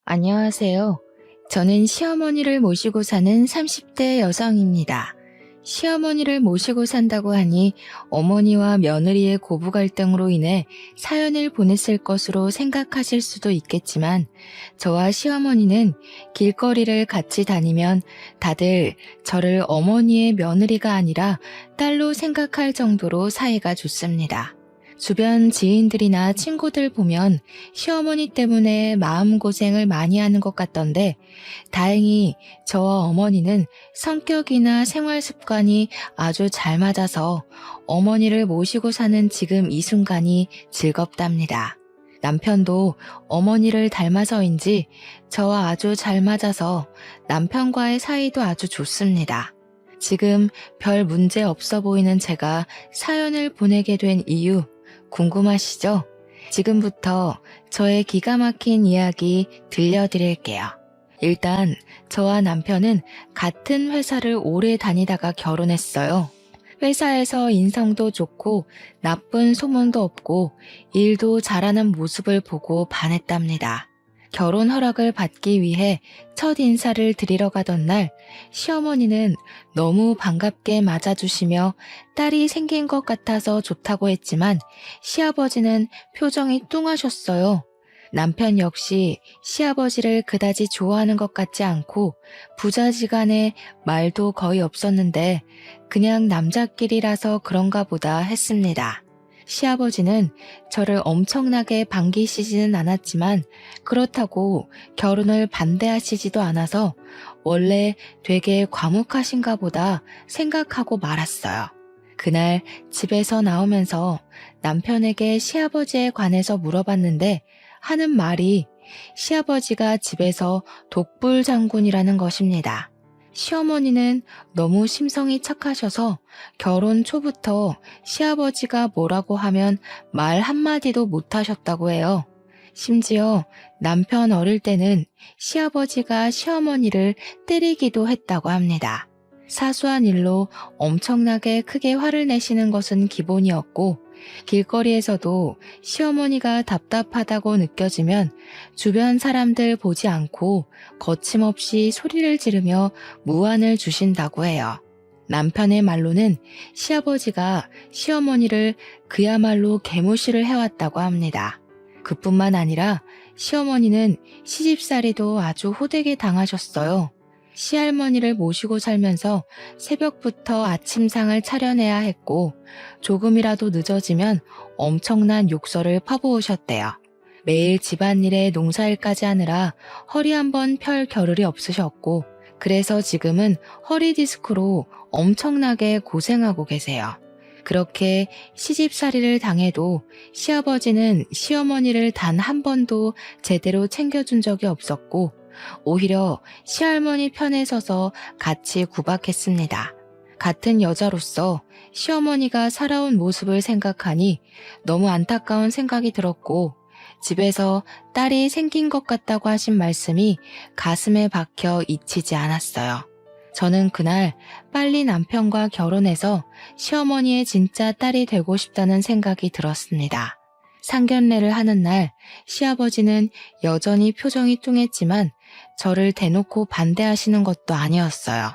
안녕하세요. 저는 시어머니를 모시고 사는 30대 여성입니다. 시어머니를 모시고 산다고 하니 어머니와 며느리의 고부 갈등으로 인해 사연을 보냈을 것으로 생각하실 수도 있겠지만 저와 시어머니는 길거리를 같이 다니면 다들 저를 어머니의 며느리가 아니라 딸로 생각할 정도로 사이가 좋습니다. 주변 지인들이나 친구들 보면 시어머니 때문에 마음고생을 많이 하는 것 같던데 다행히 저와 어머니는 성격이나 생활 습관이 아주 잘 맞아서 어머니를 모시고 사는 지금 이 순간이 즐겁답니다. 남편도 어머니를 닮아서인지 저와 아주 잘 맞아서 남편과의 사이도 아주 좋습니다. 지금 별 문제 없어 보이는 제가 사연을 보내게 된 이유 궁금하시죠? 지금부터 저의 기가 막힌 이야기 들려드릴게요. 일단 저와 남편은 같은 회사를 오래 다니다가 결혼했어요. 회사에서 인성도 좋고 나쁜 소문도 없고 일도 잘하는 모습을 보고 반했답니다. 결혼 허락을 받기 위해 첫 인사를 드리러 가던 날 시어머니는 너무 반갑게 맞아주시며 딸이 생긴 것 같아서 좋다고 했지만 시아버지는 표정이 뚱하셨어요. 남편 역시 시아버지를 그다지 좋아하는 것 같지 않고 부자지간에 말도 거의 없었는데 그냥 남자끼리라서 그런가 보다 했습니다. 시아버지는 저를 엄청나게 반기시지는 않았지만 그렇다고 결혼을 반대하시지도 않아서 원래 되게 과묵하신가 보다 생각하고 말았어요. 그날 집에서 나오면서 남편에게 시아버지에 관해서 물어봤는데 하는 말이 시아버지가 집에서 독불 장군이라는 것입니다. 시어머니는 너무 심성이 착하셔서 결혼 초부터 시아버지가 뭐라고 하면 말 한마디도 못하셨다고 해요. 심지어 남편 어릴 때는 시아버지가 시어머니를 때리기도 했다고 합니다. 사소한 일로 엄청나게 크게 화를 내시는 것은 기본이었고 길거리에서도 시어머니가 답답하다고 느껴지면 주변 사람들 보지 않고 거침없이 소리를 지르며 무안을 주신다고 해요. 남편의 말로는 시아버지가 시어머니를 그야말로 개무시를 해왔다고 합니다. 그뿐만 아니라 시어머니는 시집살이도 아주 호되게 당하셨어요. 시할머니를 모시고 살면서 새벽부터 아침상을 차려내야 했고 조금이라도 늦어지면 엄청난 욕설을 퍼부으셨대요. 매일 집안일에 농사일까지 하느라 허리 한번 펼 겨를이 없으셨고 그래서 지금은 허리 디스크로 엄청나게 고생하고 계세요. 그렇게 시집살이를 당해도 시아버지는 시어머니를 단 한 번도 제대로 챙겨준 적이 없었고 오히려 시할머니 편에 서서 같이 구박했습니다. 같은 여자로서 시어머니가 살아온 모습을 생각하니 너무 안타까운 생각이 들었고 집에서 딸이 생긴 것 같다고 하신 말씀이 가슴에 박혀 잊히지 않았어요. 저는 그날 빨리 남편과 결혼해서 시어머니의 진짜 딸이 되고 싶다는 생각이 들었습니다. 상견례를 하는 날 시아버지는 여전히 표정이 뚱했지만 저를 대놓고 반대하시는 것도 아니었어요.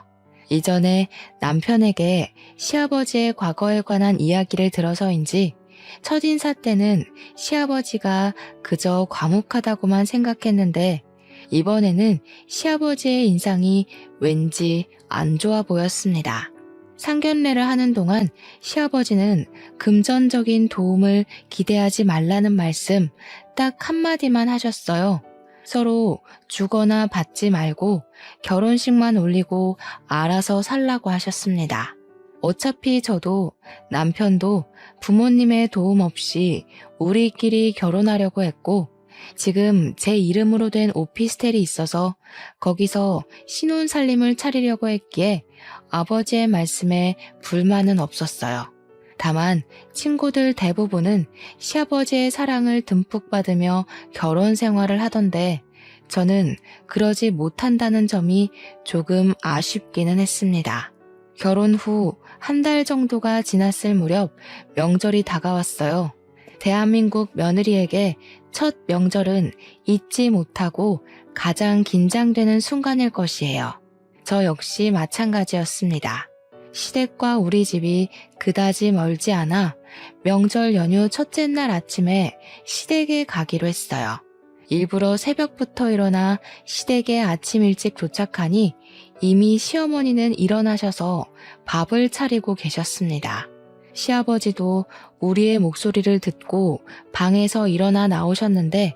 이전에 남편에게 시아버지의 과거에 관한 이야기를 들어서인지 첫인사 때는 시아버지가 그저 과묵하다고만 생각했는데 이번에는 시아버지의 인상이 왠지 안 좋아 보였습니다. 상견례를 하는 동안 시아버지는 금전적인 도움을 기대하지 말라는 말씀 딱 한마디만 하셨어요. 서로 주거나 받지 말고 결혼식만 올리고 알아서 살라고 하셨습니다. 어차피 저도 남편도 부모님의 도움 없이 우리끼리 결혼하려고 했고 지금 제 이름으로 된 오피스텔이 있어서 거기서 신혼살림을 차리려고 했기에 아버지의 말씀에 불만은 없었어요. 다만 친구들 대부분은 시아버지의 사랑을 듬뿍 받으며 결혼 생활을 하던데 저는 그러지 못한다는 점이 조금 아쉽기는 했습니다. 결혼 후 한 달 정도가 지났을 무렵 명절이 다가왔어요. 대한민국 며느리에게 첫 명절은 잊지 못하고 가장 긴장되는 순간일 것이에요. 저 역시 마찬가지였습니다. 시댁과 우리 집이 그다지 멀지 않아 명절 연휴 첫째 날 아침에 시댁에 가기로 했어요. 일부러 새벽부터 일어나 시댁에 아침 일찍 도착하니 이미 시어머니는 일어나셔서 밥을 차리고 계셨습니다. 시아버지도 우리의 목소리를 듣고 방에서 일어나 나오셨는데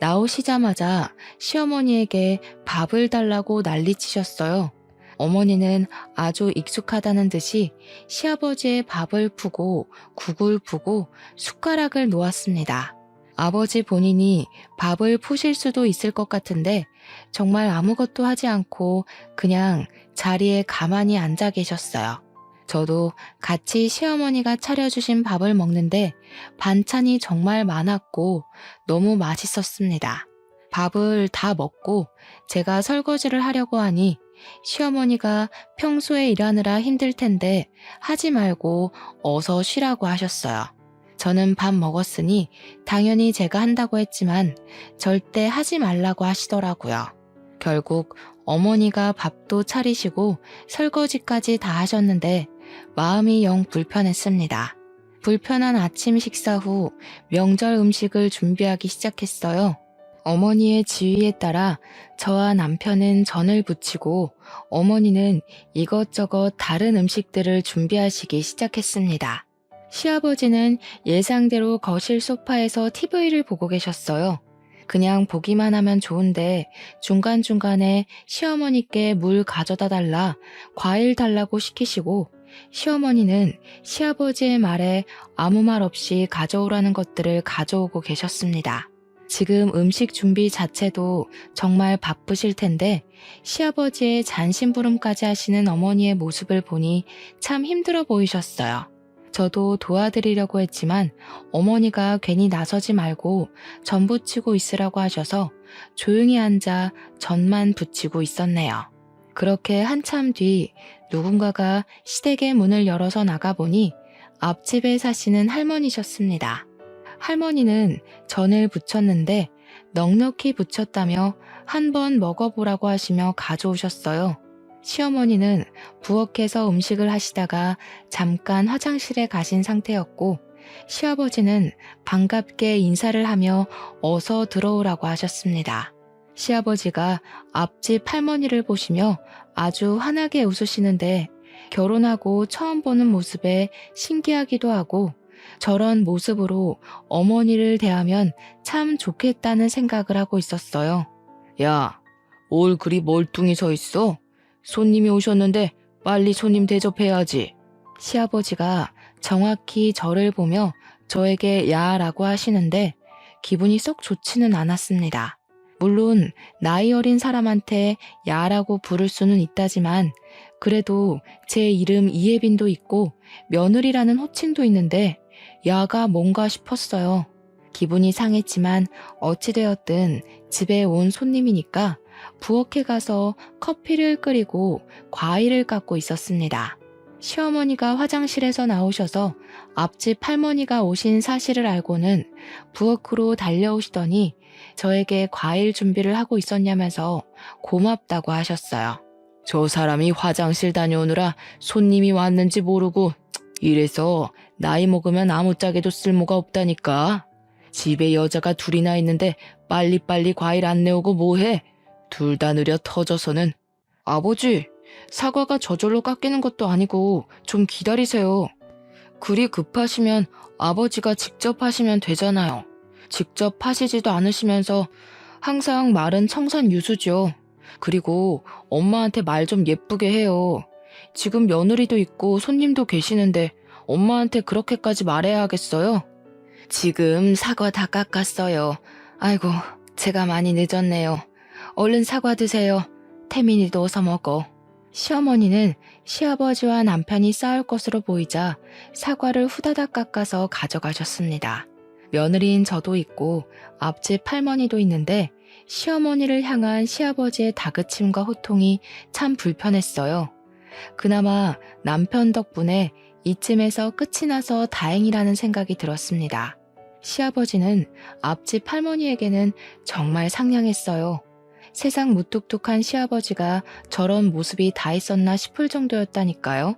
나오시자마자 시어머니에게 밥을 달라고 난리치셨어요. 어머니는 아주 익숙하다는 듯이 시아버지의 밥을 푸고 국을 푸고 숟가락을 놓았습니다. 아버지 본인이 밥을 푸실 수도 있을 것 같은데 정말 아무것도 하지 않고 그냥 자리에 가만히 앉아 계셨어요. 저도 같이 시어머니가 차려주신 밥을 먹는데 반찬이 정말 많았고 너무 맛있었습니다. 밥을 다 먹고 제가 설거지를 하려고 하니 시어머니가 평소에 일하느라 힘들 텐데 하지 말고 어서 쉬라고 하셨어요. 저는 밥 먹었으니 당연히 제가 한다고 했지만 절대 하지 말라고 하시더라고요. 결국 어머니가 밥도 차리시고 설거지까지 다 하셨는데 마음이 영 불편했습니다. 불편한 아침 식사 후 명절 음식을 준비하기 시작했어요. 어머니의 지휘에 따라 저와 남편은 전을 부치고 어머니는 이것저것 다른 음식들을 준비하시기 시작했습니다. 시아버지는 예상대로 거실 소파에서 TV를 보고 계셨어요. 그냥 보기만 하면 좋은데 중간중간에 시어머니께 물 가져다 달라, 과일 달라고 시키시고 시어머니는 시아버지의 말에 아무 말 없이 가져오라는 것들을 가져오고 계셨습니다. 지금 음식 준비 자체도 정말 바쁘실 텐데 시아버지의 잔심부름까지 하시는 어머니의 모습을 보니 참 힘들어 보이셨어요. 저도 도와드리려고 했지만 어머니가 괜히 나서지 말고 전 부치고 있으라고 하셔서 조용히 앉아 전만 부치고 있었네요. 그렇게 한참 뒤 누군가가 시댁의 문을 열어서 나가보니 앞집에 사시는 할머니셨습니다. 할머니는 전을 부쳤는데 넉넉히 부쳤다며 한번 먹어보라고 하시며 가져오셨어요. 시어머니는 부엌에서 음식을 하시다가 잠깐 화장실에 가신 상태였고 시아버지는 반갑게 인사를 하며 어서 들어오라고 하셨습니다. 시아버지가 앞집 할머니를 보시며 아주 환하게 웃으시는데 결혼하고 처음 보는 모습에 신기하기도 하고 저런 모습으로 어머니를 대하면 참 좋겠다는 생각을 하고 있었어요. 야, 뭘 그리 멀뚱히 서 있어? 손님이 오셨는데 빨리 손님 대접해야지. 시아버지가 정확히 저를 보며 저에게 야라고 하시는데 기분이 썩 좋지는 않았습니다. 물론 나이 어린 사람한테 야라고 부를 수는 있다지만 그래도 제 이름 이예빈도 있고 며느리라는 호칭도 있는데 야가 뭔가 싶었어요. 기분이 상했지만 어찌되었든 집에 온 손님이니까 부엌에 가서 커피를 끓이고 과일을 깎고 있었습니다. 시어머니가 화장실에서 나오셔서 앞집 할머니가 오신 사실을 알고는 부엌으로 달려오시더니 저에게 과일 준비를 하고 있었냐면서 고맙다고 하셨어요. 저 사람이 화장실 다녀오느라 손님이 왔는지 모르고 이래서 나이 먹으면 아무짝에도 쓸모가 없다니까. 집에 여자가 둘이나 있는데 빨리빨리 과일 안 내오고 뭐해? 둘 다 느려 터져서는. 아버지, 사과가 저절로 깎이는 것도 아니고 좀 기다리세요. 그리 급하시면 아버지가 직접 하시면 되잖아요. 직접 하시지도 않으시면서 항상 말은 청산유수죠. 그리고 엄마한테 말 좀 예쁘게 해요. 지금 며느리도 있고 손님도 계시는데 엄마한테 그렇게까지 말해야 하겠어요? 지금 사과 다 깎았어요. 아이고, 제가 많이 늦었네요. 얼른 사과 드세요. 태민이도 어서 먹어. 시어머니는 시아버지와 남편이 싸울 것으로 보이자 사과를 후다닥 깎아서 가져가셨습니다. 며느리인 저도 있고 앞집 할머니도 있는데 시어머니를 향한 시아버지의 다그침과 호통이 참 불편했어요. 그나마 남편 덕분에 이쯤에서 끝이 나서 다행이라는 생각이 들었습니다. 시아버지는 앞집 할머니에게는 정말 상냥했어요. 세상 무뚝뚝한 시아버지가 저런 모습이 다 있었나 싶을 정도였다니까요.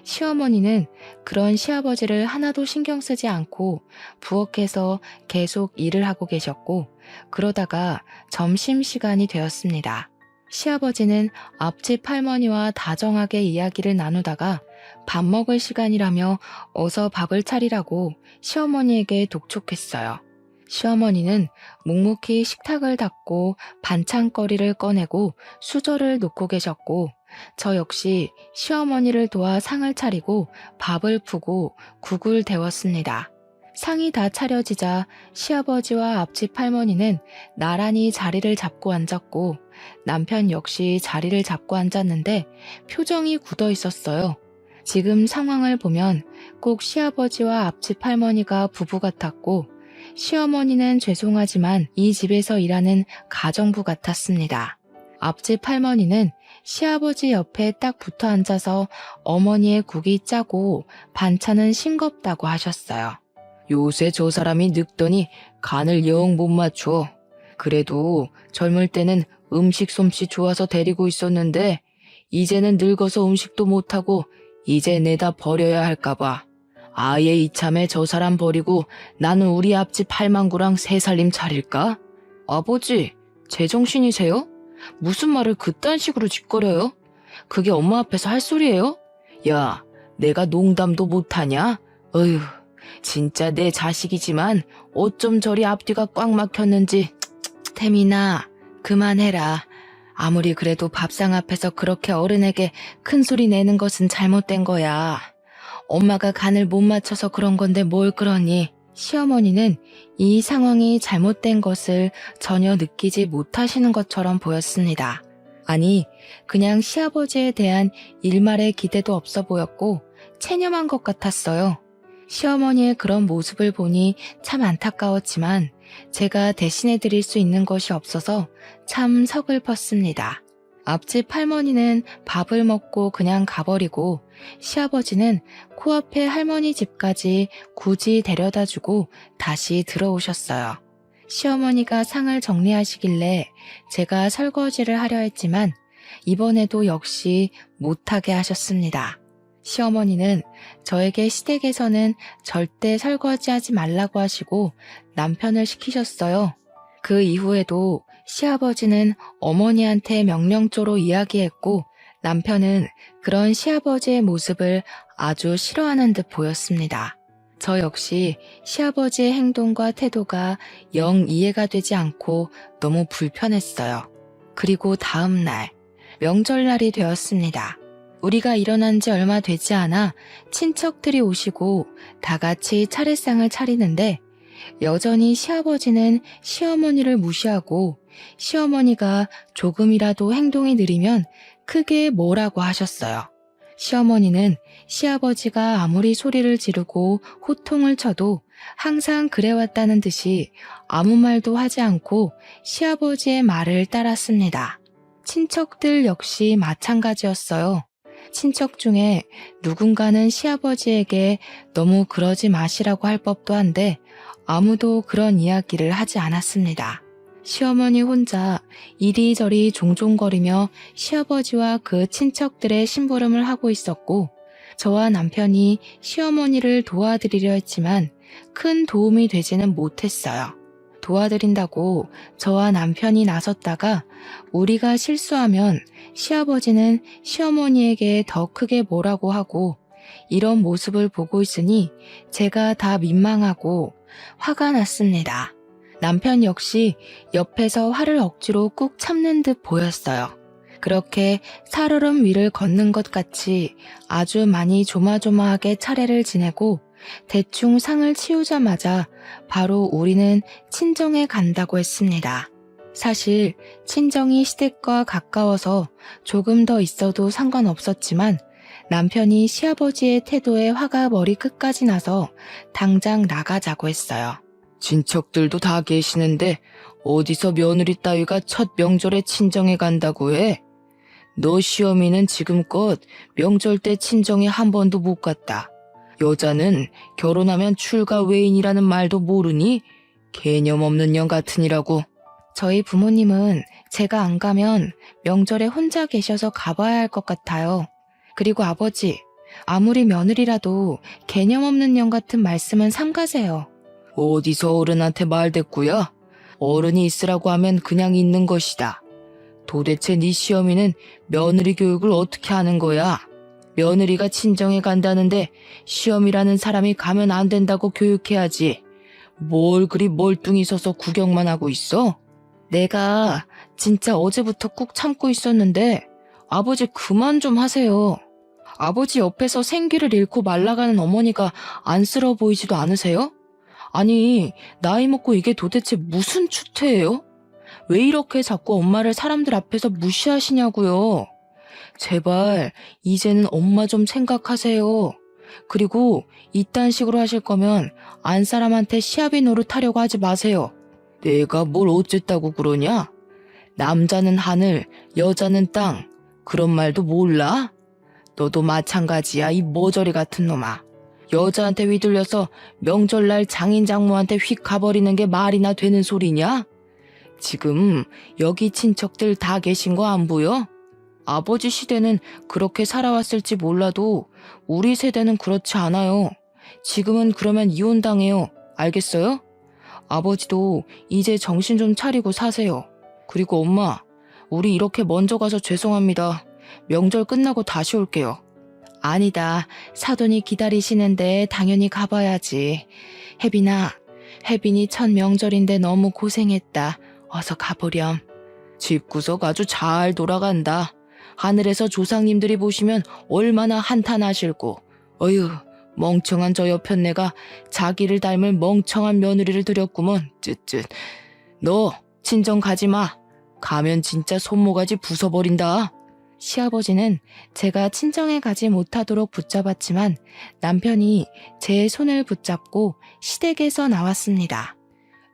시어머니는 그런 시아버지를 하나도 신경 쓰지 않고 부엌에서 계속 일을 하고 계셨고, 그러다가 점심시간이 되었습니다. 시아버지는 앞집 할머니와 다정하게 이야기를 나누다가 밥 먹을 시간이라며 어서 밥을 차리라고 시어머니에게 독촉했어요. 시어머니는 묵묵히 식탁을 닦고 반찬거리를 꺼내고 수저를 놓고 계셨고, 저 역시 시어머니를 도와 상을 차리고 밥을 푸고 국을 데웠습니다. 상이 다 차려지자 시아버지와 앞집 할머니는 나란히 자리를 잡고 앉았고, 남편 역시 자리를 잡고 앉았는데 표정이 굳어 있었어요. 지금 상황을 보면 꼭 시아버지와 앞집 할머니가 부부 같았고, 시어머니는 죄송하지만 이 집에서 일하는 가정부 같았습니다. 앞집 할머니는 시아버지 옆에 딱 붙어 앉아서 어머니의 국이 짜고 반찬은 싱겁다고 하셨어요. 요새 저 사람이 늙더니 간을 영 못 맞춰. 그래도 젊을 때는 음식 솜씨 좋아서 데리고 있었는데 이제는 늙어서 음식도 못하고 이제 내다 버려야 할까봐. 아예 이참에 저 사람 버리고 나는 우리 앞집 할망구랑 새 살림 차릴까? 아버지, 제정신이세요? 무슨 말을 그딴 식으로 짓거려요? 그게 엄마 앞에서 할 소리예요? 야, 내가 농담도 못하냐? 어휴, 진짜 내 자식이지만 어쩜 저리 앞뒤가 꽉 막혔는지. 태민아, 그만해라. 아무리 그래도 밥상 앞에서 그렇게 어른에게 큰 소리 내는 것은 잘못된 거야. 엄마가 간을 못 맞춰서 그런 건데 뭘 그러니. 시어머니는 이 상황이 잘못된 것을 전혀 느끼지 못하시는 것처럼 보였습니다. 아니, 그냥 시아버지에 대한 일말의 기대도 없어 보였고 체념한 것 같았어요. 시어머니의 그런 모습을 보니 참 안타까웠지만 제가 대신해 드릴 수 있는 것이 없어서 참 서글펐습니다. 앞집 할머니는 밥을 먹고 그냥 가버리고 시아버지는 코앞에 할머니 집까지 굳이 데려다주고 다시 들어오셨어요. 시어머니가 상을 정리하시길래 제가 설거지를 하려 했지만 이번에도 역시 못하게 하셨습니다. 시어머니는 저에게 시댁에서는 절대 설거지하지 말라고 하시고 남편을 시키셨어요. 그 이후에도 시아버지는 어머니한테 명령조로 이야기했고 남편은 그런 시아버지의 모습을 아주 싫어하는 듯 보였습니다. 저 역시 시아버지의 행동과 태도가 영 이해가 되지 않고 너무 불편했어요. 그리고 다음 날, 명절날이 되었습니다. 우리가 일어난 지 얼마 되지 않아 친척들이 오시고 다 같이 차례상을 차리는데 여전히 시아버지는 시어머니를 무시하고 시어머니가 조금이라도 행동이 느리면 크게 뭐라고 하셨어요. 시어머니는 시아버지가 아무리 소리를 지르고 호통을 쳐도 항상 그래왔다는 듯이 아무 말도 하지 않고 시아버지의 말을 따랐습니다. 친척들 역시 마찬가지였어요. 친척 중에 누군가는 시아버지에게 너무 그러지 마시라고 할 법도 한데 아무도 그런 이야기를 하지 않았습니다. 시어머니 혼자 이리저리 종종거리며 시아버지와 그 친척들의 심부름을 하고 있었고 저와 남편이 시어머니를 도와드리려 했지만 큰 도움이 되지는 못했어요. 도와드린다고 저와 남편이 나섰다가 우리가 실수하면 시아버지는 시어머니에게 더 크게 뭐라고 하고 이런 모습을 보고 있으니 제가 다 민망하고 화가 났습니다. 남편 역시 옆에서 화를 억지로 꾹 참는 듯 보였어요. 그렇게 살얼음 위를 걷는 것 같이 아주 많이 조마조마하게 차례를 지내고 대충 상을 치우자마자 바로 우리는 친정에 간다고 했습니다. 사실 친정이 시댁과 가까워서 조금 더 있어도 상관없었지만 남편이 시아버지의 태도에 화가 머리 끝까지 나서 당장 나가자고 했어요. 친척들도 다 계시는데 어디서 며느리 따위가 첫 명절에 친정에 간다고 해? 너 시어미는 지금껏 명절 때 친정에 한 번도 못 갔다. 여자는 결혼하면 출가 외인이라는 말도 모르니? 개념 없는 년 같으니라고. 저희 부모님은 제가 안 가면 명절에 혼자 계셔서 가봐야 할 것 같아요. 그리고 아버지, 아무리 며느리라도 개념 없는 년 같은 말씀은 삼가세요. 어디서 어른한테 말댔구야? 어른이 있으라고 하면 그냥 있는 것이다. 도대체 네 시어미는 며느리 교육을 어떻게 하는 거야? 며느리가 친정에 간다는데 시어미라는 사람이 가면 안 된다고 교육해야지. 뭘 그리 멀뚱히 서서 구경만 하고 있어? 내가 진짜 어제부터 꾹 참고 있었는데 아버지 그만 좀 하세요. 아버지 옆에서 생기를 잃고 말라가는 어머니가 안쓰러워 보이지도 않으세요? 아니, 나이 먹고 이게 도대체 무슨 추태예요? 왜 이렇게 자꾸 엄마를 사람들 앞에서 무시하시냐고요. 제발 이제는 엄마 좀 생각하세요. 그리고 이딴 식으로 하실 거면 안 사람한테 시아비 노릇하려고 하지 마세요. 내가 뭘 어쨌다고 그러냐? 남자는 하늘, 여자는 땅. 그런 말도 몰라? 너도 마찬가지야, 이 모저리 같은 놈아. 여자한테 휘둘려서 명절날 장인 장모한테 휙 가버리는 게 말이나 되는 소리냐? 지금 여기 친척들 다 계신 거 안 보여? 아버지 시대는 그렇게 살아왔을지 몰라도 우리 세대는 그렇지 않아요. 지금은 그러면 이혼당해요. 알겠어요? 아버지도 이제 정신 좀 차리고 사세요. 그리고 엄마, 우리 이렇게 먼저 가서 죄송합니다. 명절 끝나고 다시 올게요. 아니다. 사돈이 기다리시는데 당연히 가봐야지. 혜빈이 첫 명절인데 너무 고생했다. 어서 가보렴. 집구석 아주 잘 돌아간다. 하늘에서 조상님들이 보시면 얼마나 한탄하실고. 어휴, 멍청한 저 여편네가 자기를 닮을 멍청한 며느리를 들였구먼. 쯧쯧. 너 친정 가지 마. 가면 진짜 손모가지 부숴버린다. 시아버지는 제가 친정에 가지 못하도록 붙잡았지만 남편이 제 손을 붙잡고 시댁에서 나왔습니다.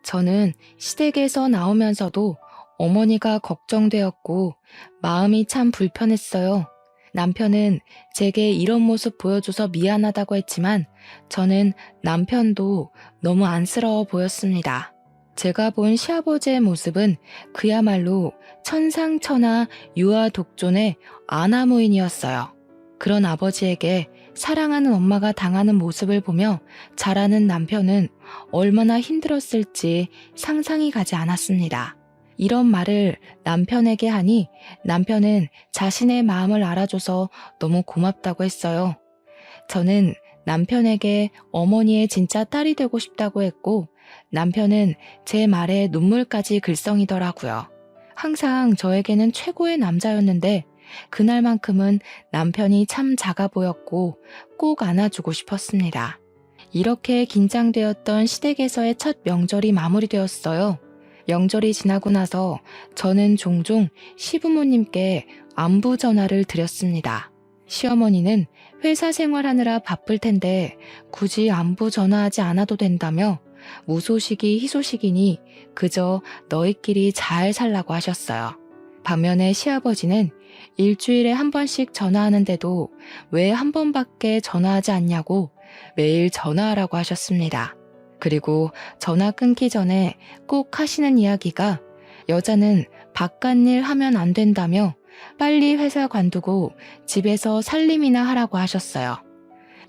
저는 시댁에서 나오면서도 어머니가 걱정되었고 마음이 참 불편했어요. 남편은 제게 이런 모습 보여줘서 미안하다고 했지만 저는 남편도 너무 안쓰러워 보였습니다. 제가 본 시아버지의 모습은 그야말로 천상천하 유아독존의 아나무인이었어요. 그런 아버지에게 사랑하는 엄마가 당하는 모습을 보며 자라는 남편은 얼마나 힘들었을지 상상이 가지 않았습니다. 이런 말을 남편에게 하니 남편은 자신의 마음을 알아줘서 너무 고맙다고 했어요. 저는 남편에게 어머니의 진짜 딸이 되고 싶다고 했고 남편은 제 말에 눈물까지 글썽이더라고요. 항상 저에게는 최고의 남자였는데 그날만큼은 남편이 참 작아 보였고 꼭 안아주고 싶었습니다. 이렇게 긴장되었던 시댁에서의 첫 명절이 마무리되었어요. 명절이 지나고 나서 저는 종종 시부모님께 안부 전화를 드렸습니다. 시어머니는 회사 생활하느라 바쁠 텐데 굳이 안부 전화하지 않아도 된다며 무소식이 희소식이니 그저 너희끼리 잘 살라고 하셨어요. 반면에 시아버지는 일주일에 한 번씩 전화하는데도 왜 한 번밖에 전화하지 않냐고 매일 전화하라고 하셨습니다. 그리고 전화 끊기 전에 꼭 하시는 이야기가 여자는 바깥일 하면 안 된다며 빨리 회사 관두고 집에서 살림이나 하라고 하셨어요.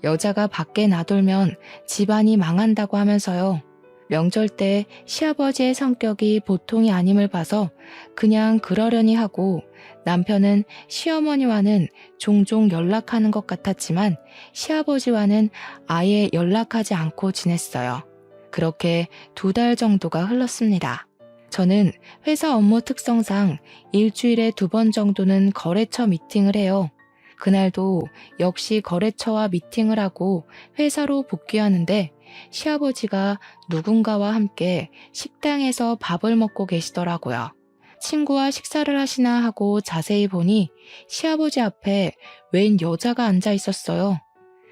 여자가 밖에 나돌면 집안이 망한다고 하면서요. 명절 때 시아버지의 성격이 보통이 아님을 봐서 그냥 그러려니 하고 남편은 시어머니와는 종종 연락하는 것 같았지만 시아버지와는 아예 연락하지 않고 지냈어요. 그렇게 2달 정도가 흘렀습니다. 저는 회사 업무 특성상 일주일에 2번 정도는 거래처 미팅을 해요. 그날도 역시 거래처와 미팅을 하고 회사로 복귀하는데 시아버지가 누군가와 함께 식당에서 밥을 먹고 계시더라고요. 친구와 식사를 하시나 하고 자세히 보니 시아버지 앞에 웬 여자가 앉아 있었어요.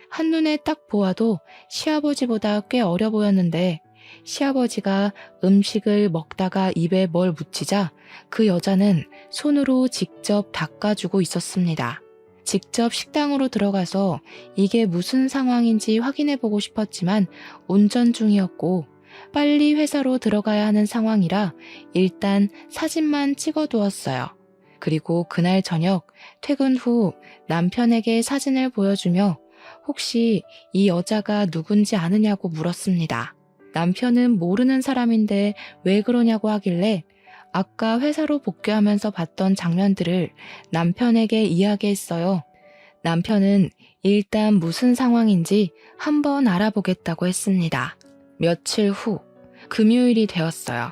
한눈에 딱 보아도 시아버지보다 꽤 어려 보였는데 시아버지가 음식을 먹다가 입에 뭘 묻히자 그 여자는 손으로 직접 닦아주고 있었습니다. 직접 식당으로 들어가서 이게 무슨 상황인지 확인해보고 싶었지만 운전 중이었고 빨리 회사로 들어가야 하는 상황이라 일단 사진만 찍어두었어요. 그리고 그날 저녁 퇴근 후 남편에게 사진을 보여주며 혹시 이 여자가 누군지 아느냐고 물었습니다. 남편은 모르는 사람인데 왜 그러냐고 하길래 아까 회사로 복귀하면서 봤던 장면들을 남편에게 이야기했어요. 남편은 일단 무슨 상황인지 한번 알아보겠다고 했습니다. 며칠 후 금요일이 되었어요.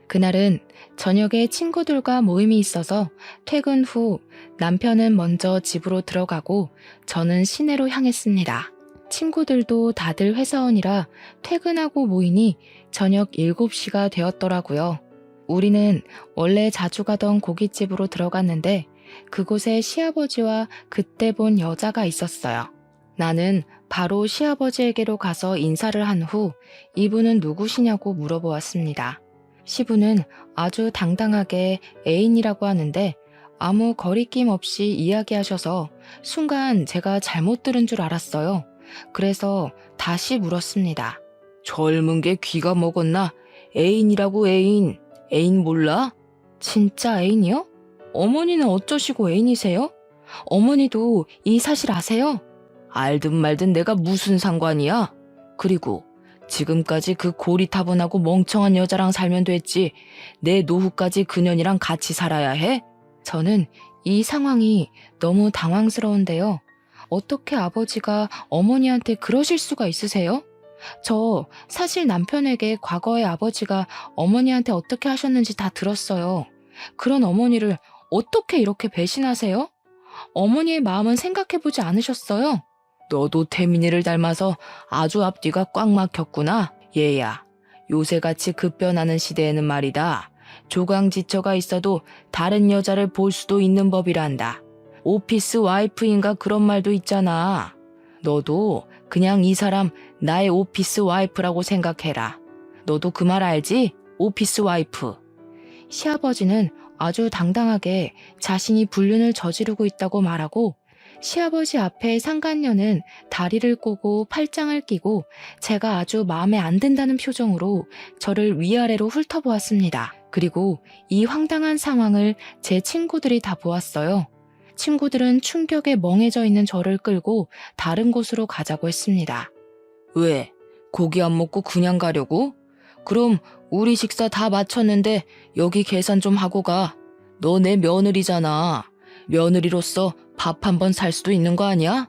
그날은 저녁에 친구들과 모임이 있어서 퇴근 후 남편은 먼저 집으로 들어가고 저는 시내로 향했습니다. 친구들도 다들 회사원이라 퇴근하고 모이니 저녁 7시가 되었더라고요. 우리는 원래 자주 가던 고깃집으로 들어갔는데 그곳에 시아버지와 그때 본 여자가 있었어요. 나는 바로 시아버지에게로 가서 인사를 한 후 이분은 누구시냐고 물어보았습니다. 시부는 아주 당당하게 애인이라고 하는데 아무 거리낌 없이 이야기하셔서 순간 제가 잘못 들은 줄 알았어요. 그래서 다시 물었습니다. 젊은 게 귀가 먹었나? 애인이라고 애인. 애인 몰라? 진짜 애인이요? 어머니는 어쩌시고 애인이세요? 어머니도 이 사실 아세요? 알든 말든 내가 무슨 상관이야? 그리고 지금까지 그 고리타분하고 멍청한 여자랑 살면 됐지. 내 노후까지 그년이랑 같이 살아야 해? 저는 이 상황이 너무 당황스러운데요. 어떻게 아버지가 어머니한테 그러실 수가 있으세요? 저 사실 남편에게 과거에 아버지가 어머니한테 어떻게 하셨는지 다 들었어요. 그런 어머니를 어떻게 이렇게 배신하세요? 어머니의 마음은 생각해보지 않으셨어요? 너도 태민이를 닮아서 아주 앞뒤가 꽉 막혔구나. 얘야, 요새같이 급변하는 시대에는 말이다. 조강지처가 있어도 다른 여자를 볼 수도 있는 법이란다. 오피스 와이프인가 그런 말도 있잖아. 너도 그냥 이 사람 나의 오피스 와이프라고 생각해라. 너도 그 말 알지? 오피스 와이프. 시아버지는 아주 당당하게 자신이 불륜을 저지르고 있다고 말하고 시아버지 앞에 상간녀는 다리를 꼬고 팔짱을 끼고 제가 아주 마음에 안 든다는 표정으로 저를 위아래로 훑어보았습니다. 그리고 이 황당한 상황을 제 친구들이 다 보았어요. 친구들은 충격에 멍해져 있는 저를 끌고 다른 곳으로 가자고 했습니다. 왜? 고기 안 먹고 그냥 가려고? 그럼 우리 식사 다 마쳤는데 여기 계산 좀 하고 가. 너 내 며느리잖아. 며느리로서 밥 한 번 살 수도 있는 거 아니야?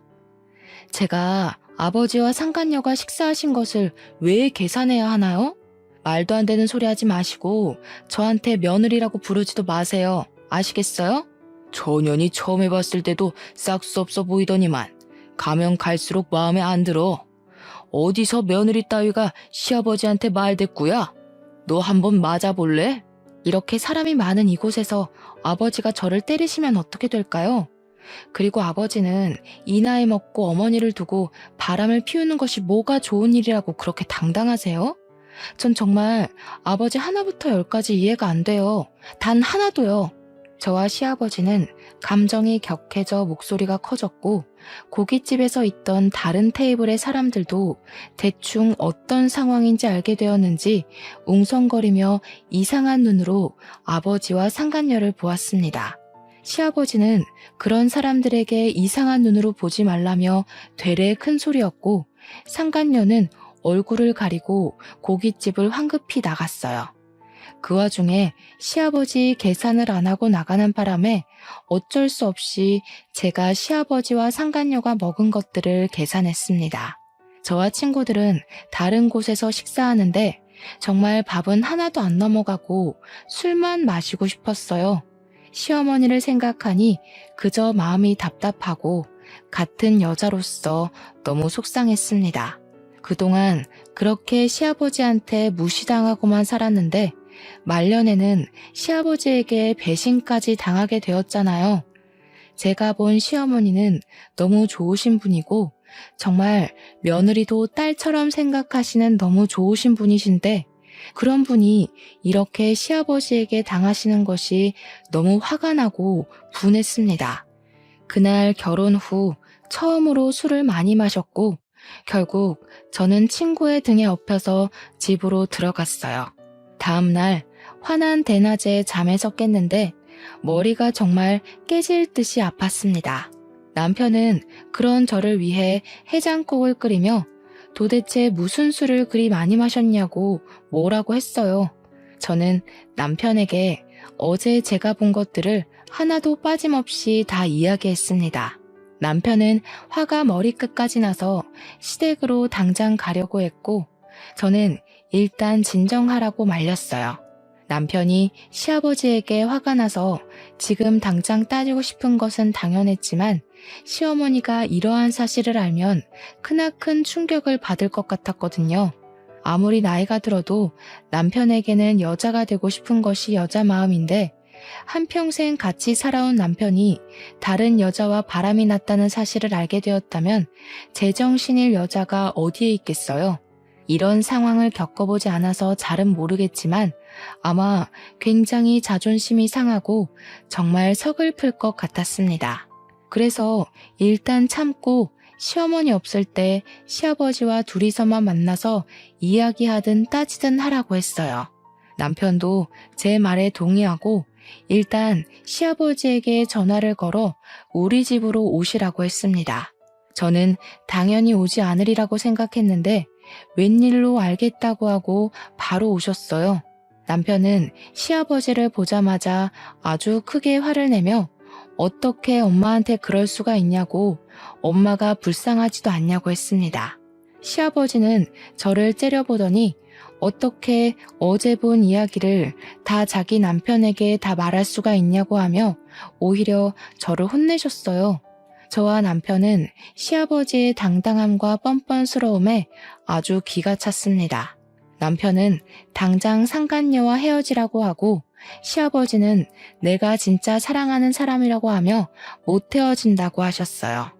제가 아버지와 상간녀가 식사하신 것을 왜 계산해야 하나요? 말도 안 되는 소리 하지 마시고 저한테 며느리라고 부르지도 마세요. 아시겠어요? 저년이 처음 해봤을 때도 싹수 없어 보이더니만 가면 갈수록 마음에 안 들어. 어디서 며느리 따위가 시아버지한테 말대꾸야? 너 한번 맞아볼래? 이렇게 사람이 많은 이곳에서 아버지가 저를 때리시면 어떻게 될까요? 그리고 아버지는 이 나이 먹고 어머니를 두고 바람을 피우는 것이 뭐가 좋은 일이라고 그렇게 당당하세요? 전 정말 아버지 하나부터 열까지 이해가 안 돼요. 단 하나도요. 저와 시아버지는 감정이 격해져 목소리가 커졌고 고깃집에서 있던 다른 테이블의 사람들도 대충 어떤 상황인지 알게 되었는지 웅성거리며 이상한 눈으로 아버지와 상간녀를 보았습니다. 시아버지는 그런 사람들에게 이상한 눈으로 보지 말라며 되레 큰 소리였고 상간녀는 얼굴을 가리고 고깃집을 황급히 나갔어요. 그 와중에 시아버지 계산을 안 하고 나가는 바람에 어쩔 수 없이 제가 시아버지와 상간녀가 먹은 것들을 계산했습니다. 저와 친구들은 다른 곳에서 식사하는데 정말 밥은 하나도 안 넘어가고 술만 마시고 싶었어요. 시어머니를 생각하니 그저 마음이 답답하고 같은 여자로서 너무 속상했습니다. 그동안 그렇게 시아버지한테 무시당하고만 살았는데 말년에는 시아버지에게 배신까지 당하게 되었잖아요. 제가 본 시어머니는 너무 좋으신 분이고 정말 며느리도 딸처럼 생각하시는 너무 좋으신 분이신데 그런 분이 이렇게 시아버지에게 당하시는 것이 너무 화가 나고 분했습니다. 그날 결혼 후 처음으로 술을 많이 마셨고 결국 저는 친구의 등에 업혀서 집으로 들어갔어요. 다음날 환한 대낮에 잠에서 깼는데 머리가 정말 깨질 듯이 아팠습니다. 남편은 그런 저를 위해 해장국을 끓이며 도대체 무슨 술을 그리 많이 마셨냐고 뭐라고 했어요. 저는 남편에게 어제 제가 본 것들을 하나도 빠짐없이 다 이야기했습니다. 남편은 화가 머리끝까지 나서 시댁으로 당장 가려고 했고 저는 일단 진정하라고 말렸어요. 남편이 시아버지에게 화가 나서 지금 당장 따지고 싶은 것은 당연했지만 시어머니가 이러한 사실을 알면 크나큰 충격을 받을 것 같았거든요. 아무리 나이가 들어도 남편에게는 여자가 되고 싶은 것이 여자 마음인데 한평생 같이 살아온 남편이 다른 여자와 바람이 났다는 사실을 알게 되었다면 제정신일 여자가 어디에 있겠어요? 이런 상황을 겪어보지 않아서 잘은 모르겠지만 아마 굉장히 자존심이 상하고 정말 서글플 것 같았습니다. 그래서 일단 참고 시어머니 없을 때 시아버지와 둘이서만 만나서 이야기하든 따지든 하라고 했어요. 남편도 제 말에 동의하고 일단 시아버지에게 전화를 걸어 우리 집으로 오시라고 했습니다. 저는 당연히 오지 않으리라고 생각했는데 웬일로 알겠다고 하고 바로 오셨어요. 남편은 시아버지를 보자마자 아주 크게 화를 내며 어떻게 엄마한테 그럴 수가 있냐고 엄마가 불쌍하지도 않냐고 했습니다. 시아버지는 저를 째려보더니 어떻게 어제 본 이야기를 다 자기 남편에게 다 말할 수가 있냐고 하며 오히려 저를 혼내셨어요. 저와 남편은 시아버지의 당당함과 뻔뻔스러움에 아주 기가 찼습니다. 남편은 당장 상간녀와 헤어지라고 하고 시아버지는 내가 진짜 사랑하는 사람이라고 하며 못 헤어진다고 하셨어요.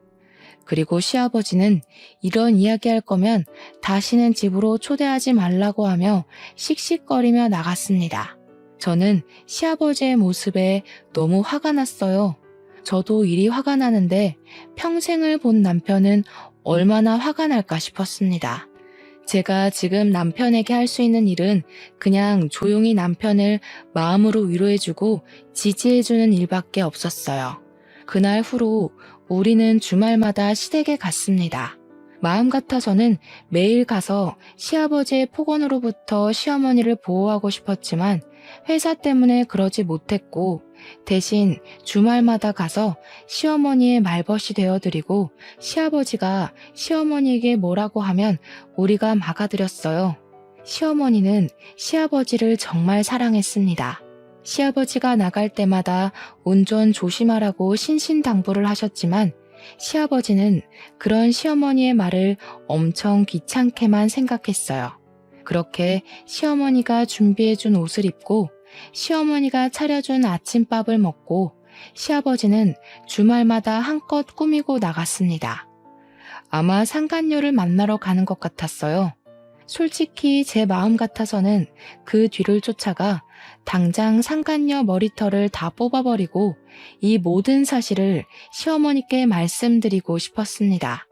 그리고 시아버지는 이런 이야기할 거면 다시는 집으로 초대하지 말라고 하며 씩씩거리며 나갔습니다. 저는 시아버지의 모습에 너무 화가 났어요. 저도 이리 화가 나는데 평생을 본 남편은 얼마나 화가 날까 싶었습니다. 제가 지금 남편에게 할 수 있는 일은 그냥 조용히 남편을 마음으로 위로해주고 지지해주는 일밖에 없었어요. 그날 후로 우리는 주말마다 시댁에 갔습니다. 마음 같아서는 매일 가서 시아버지의 폭언으로부터 시어머니를 보호하고 싶었지만 회사 때문에 그러지 못했고 대신 주말마다 가서 시어머니의 말벗이 되어드리고 시아버지가 시어머니에게 뭐라고 하면 우리가 막아드렸어요. 시어머니는 시아버지를 정말 사랑했습니다. 시아버지가 나갈 때마다 운전 조심하라고 신신당부를 하셨지만 시아버지는 그런 시어머니의 말을 엄청 귀찮게만 생각했어요. 그렇게 시어머니가 준비해준 옷을 입고 시어머니가 차려준 아침밥을 먹고 시아버지는 주말마다 한껏 꾸미고 나갔습니다. 아마 상간녀를 만나러 가는 것 같았어요. 솔직히 제 마음 같아서는 그 뒤를 쫓아가 당장 상간녀 머리털을 다 뽑아버리고 이 모든 사실을 시어머니께 말씀드리고 싶었습니다.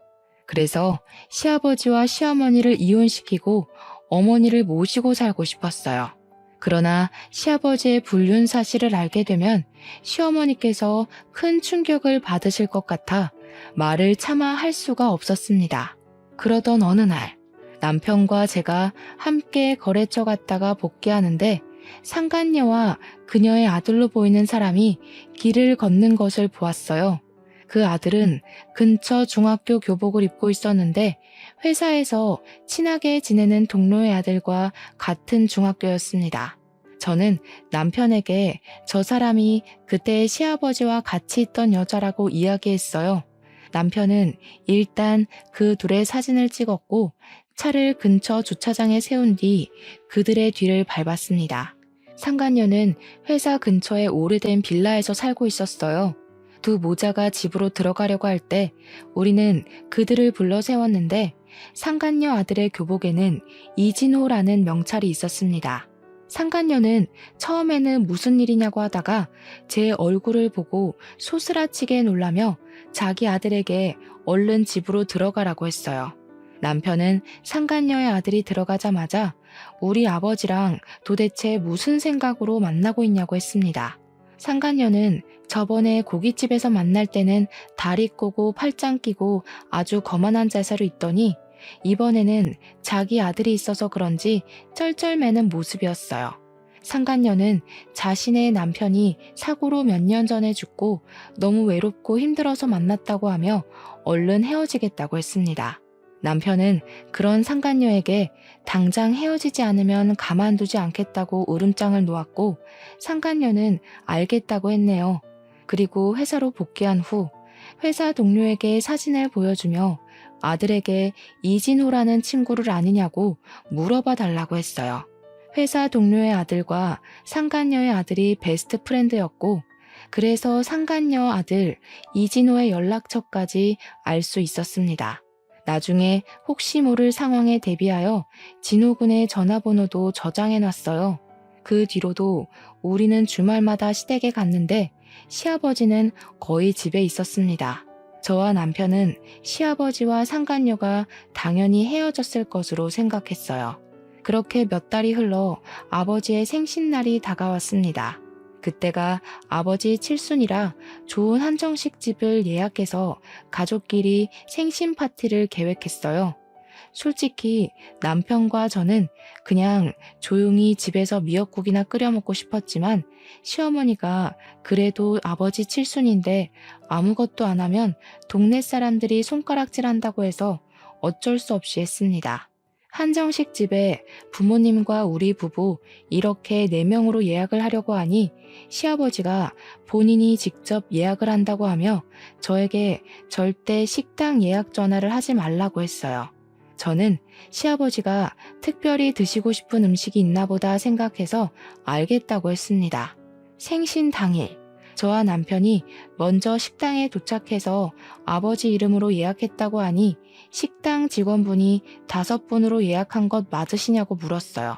그래서 시아버지와 시어머니를 이혼시키고 어머니를 모시고 살고 싶었어요. 그러나 시아버지의 불륜 사실을 알게 되면 시어머니께서 큰 충격을 받으실 것 같아 말을 차마 할 수가 없었습니다. 그러던 어느 날 남편과 제가 함께 거래처 갔다가 복귀하는데 상간녀와 그녀의 아들로 보이는 사람이 길을 걷는 것을 보았어요. 그 아들은 근처 중학교 교복을 입고 있었는데 회사에서 친하게 지내는 동료의 아들과 같은 중학교였습니다. 저는 남편에게 저 사람이 그때 시아버지와 같이 있던 여자라고 이야기했어요. 남편은 일단 그 둘의 사진을 찍었고 차를 근처 주차장에 세운 뒤 그들의 뒤를 밟았습니다. 상간녀는 회사 근처의 오래된 빌라에서 살고 있었어요. 두 모자가 집으로 들어가려고 할 때 우리는 그들을 불러 세웠는데 상간녀 아들의 교복에는 이진호라는 명찰이 있었습니다. 상간녀는 처음에는 무슨 일이냐고 하다가 제 얼굴을 보고 소스라치게 놀라며 자기 아들에게 얼른 집으로 들어가라고 했어요. 남편은 상간녀의 아들이 들어가자마자 우리 아버지랑 도대체 무슨 생각으로 만나고 있냐고 했습니다. 상간녀는 저번에 고깃집에서 만날 때는 다리 꼬고 팔짱 끼고 아주 거만한 자세로 있더니 이번에는 자기 아들이 있어서 그런지 쩔쩔매는 모습이었어요. 상간녀는 자신의 남편이 사고로 몇 년 전에 죽고 너무 외롭고 힘들어서 만났다고 하며 얼른 헤어지겠다고 했습니다. 남편은 그런 상간녀에게 당장 헤어지지 않으면 가만두지 않겠다고 울음장을 놓았고 상간녀는 알겠다고 했네요. 그리고 회사로 복귀한 후 회사 동료에게 사진을 보여주며 아들에게 이진호라는 친구를 아느냐고 물어봐 달라고 했어요. 회사 동료의 아들과 상간녀의 아들이 베스트 프렌드였고 그래서 상간녀 아들 이진호의 연락처까지 알 수 있었습니다. 나중에 혹시 모를 상황에 대비하여 진호군의 전화번호도 저장해놨어요. 그 뒤로도 우리는 주말마다 시댁에 갔는데 시아버지는 거의 집에 있었습니다. 저와 남편은 시아버지와 상간녀가 당연히 헤어졌을 것으로 생각했어요. 그렇게 몇 달이 흘러 아버지의 생신날이 다가왔습니다. 그때가 아버지 칠순이라 좋은 한정식 집을 예약해서 가족끼리 생신 파티를 계획했어요. 솔직히 남편과 저는 그냥 조용히 집에서 미역국이나 끓여 먹고 싶었지만 시어머니가 그래도 아버지 칠순인데 아무것도 안 하면 동네 사람들이 손가락질한다고 해서 어쩔 수 없이 했습니다. 한정식 집에 부모님과 우리 부부 이렇게 4명으로 예약을 하려고 하니 시아버지가 본인이 직접 예약을 한다고 하며 저에게 절대 식당 예약 전화를 하지 말라고 했어요. 저는 시아버지가 특별히 드시고 싶은 음식이 있나 보다 생각해서 알겠다고 했습니다. 생신 당일, 저와 남편이 먼저 식당에 도착해서 아버지 이름으로 예약했다고 하니 식당 직원분이 5분으로 예약한 것 맞으시냐고 물었어요.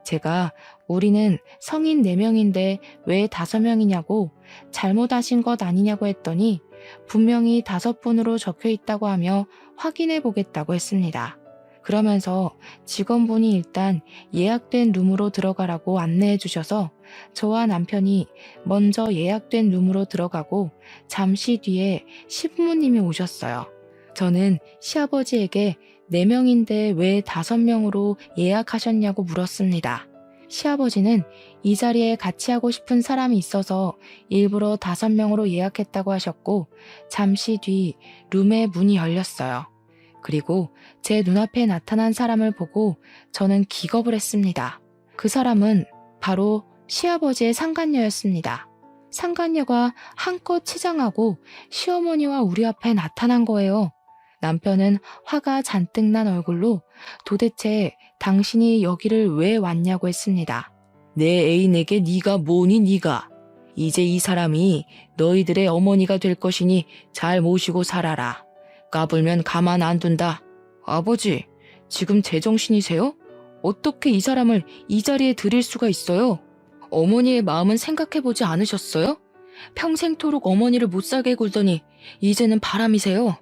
제가 우리는 성인 4명인데 왜 5명이냐고 잘못하신 것 아니냐고 했더니 분명히 5분으로 적혀 있다고 하며 확인해 보겠다고 했습니다. 그러면서 직원분이 일단 예약된 룸으로 들어가라고 안내해 주셔서 저와 남편이 먼저 예약된 룸으로 들어가고 잠시 뒤에 시부모님이 오셨어요. 저는 시아버지에게 4명인데 왜 5명으로 예약하셨냐고 물었습니다. 시아버지는 이 자리에 같이 하고 싶은 사람이 있어서 일부러 5명으로 예약했다고 하셨고 잠시 뒤 룸의 문이 열렸어요. 그리고 제 눈앞에 나타난 사람을 보고 저는 기겁을 했습니다. 그 사람은 바로 시아버지의 상간녀였습니다. 상간녀가 한껏 치장하고 시어머니와 우리 앞에 나타난 거예요. 남편은 화가 잔뜩 난 얼굴로 도대체 당신이 여기를 왜 왔냐고 했습니다. 내 애인에게 네가 뭐니 네가. 이제 이 사람이 너희들의 어머니가 될 것이니 잘 모시고 살아라. 까불면 가만 안 둔다. 아버지, 지금 제정신이세요? 어떻게 이 사람을 이 자리에 들일 수가 있어요? 어머니의 마음은 생각해보지 않으셨어요? 평생토록 어머니를 못 살게 굴더니 이제는 바람이세요.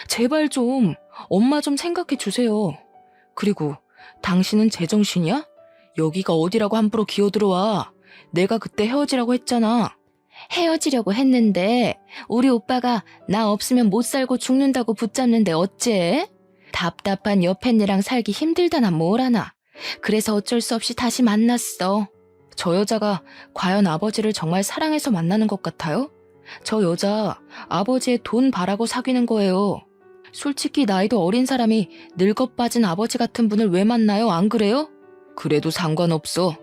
제발 좀 엄마 좀 생각해 주세요. 그리고 당신은 제정신이야? 여기가 어디라고 함부로 기어들어와. 내가 그때 헤어지라고 했잖아. 헤어지려고 했는데 우리 오빠가 나 없으면 못 살고 죽는다고 붙잡는데 어째? 답답한 여편네랑 살기 힘들다나 뭐라나. 그래서 어쩔 수 없이 다시 만났어. 저 여자가 과연 아버지를 정말 사랑해서 만나는 것 같아요? 저 여자 아버지의 돈 바라고 사귀는 거예요. 솔직히 나이도 어린 사람이 늙어 빠진 아버지 같은 분을 왜 만나요? 안 그래요? 그래도 상관없어.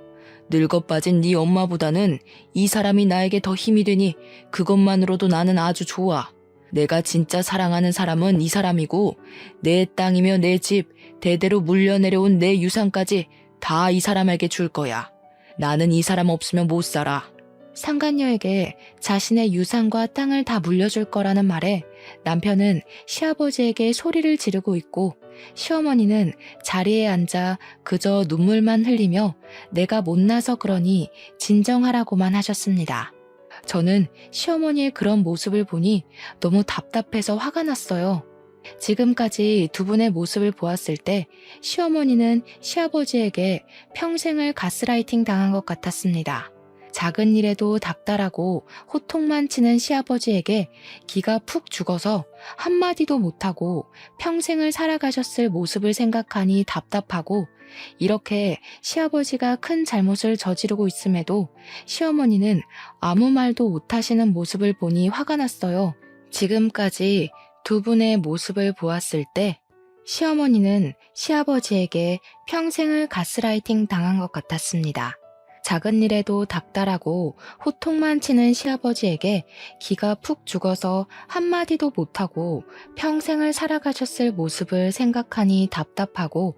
늙어 빠진 네 엄마보다는 이 사람이 나에게 더 힘이 되니 그것만으로도 나는 아주 좋아. 내가 진짜 사랑하는 사람은 이 사람이고 내 땅이며 내 집, 대대로 물려내려온 내 유산까지 다 이 사람에게 줄 거야. 나는 이 사람 없으면 못 살아. 상간녀에게 자신의 유산과 땅을 다 물려줄 거라는 말에 남편은 시아버지에게 소리를 지르고 있고 시어머니는 자리에 앉아 그저 눈물만 흘리며 내가 못나서 그러니 진정하라고만 하셨습니다. 저는 시어머니의 그런 모습을 보니 너무 답답해서 화가 났어요. 지금까지 두 분의 모습을 보았을 때 시어머니는 시아버지에게 평생을 가스라이팅 당한 것 같았습니다. 작은 일에도 닥달하고 호통만 치는 시아버지에게 기가 푹 죽어서 한마디도 못하고 평생을 살아가셨을 모습을 생각하니 답답하고 이렇게 시아버지가 큰 잘못을 저지르고 있음에도 시어머니는 아무 말도 못하시는 모습을 보니 화가 났어요. 지금까지 두 분의 모습을 보았을 때 시어머니는 시아버지에게 평생을 가스라이팅 당한 것 같았습니다. 작은 일에도 닥달하고 호통만 치는 시아버지에게 기가 푹 죽어서 한마디도 못하고 평생을 살아가셨을 모습을 생각하니 답답하고